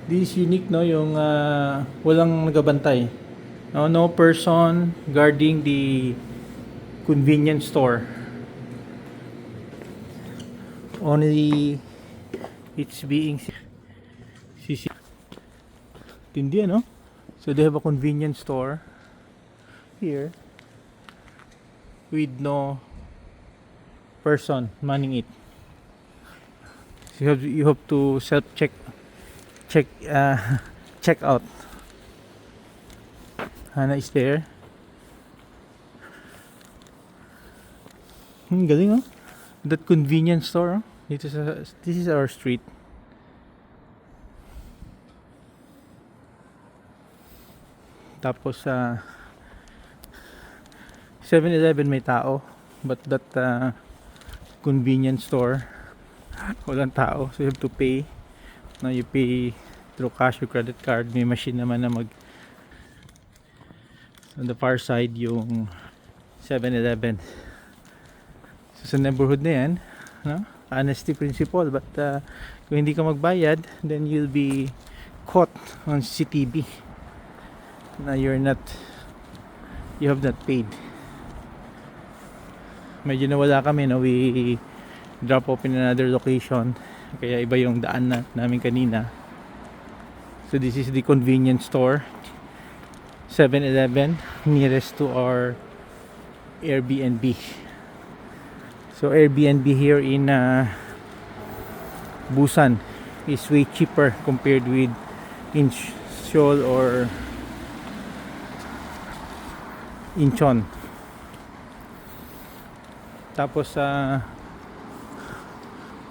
This is unique, no, yung walang nagabantay. No person guarding the convenience store. Only it's being CC. Tindi, no? So they have a convenience store here with no person manning it. So you have to self check check out. Hana is there. Galing, oh. That convenience store, oh. This is our street. Tapos 7-Eleven may tao, but that convenience store walang tao, so you have to pay. Now you pay through cash or credit card. May machine naman na on the far side yung 7-Eleven. So sa neighborhood na yan, no? Honesty principle, but kung hindi ka magbayad, then you'll be caught on CCTV na you have not paid. Medyo nawala kami, no? We drop off in another location, kaya iba yung daan namin kanina. So this is the convenience store, 7-Eleven, nearest to our Airbnb. So Airbnb here in Busan is way cheaper compared with in Seoul or Incheon. Tapos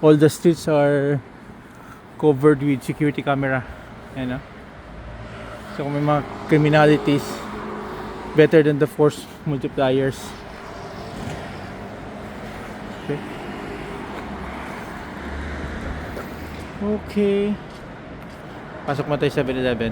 all the streets are covered with security camera. Ayan, so kung may mga criminalities, better than the force multipliers. Okay. Pasok mo tayo 7-Eleven.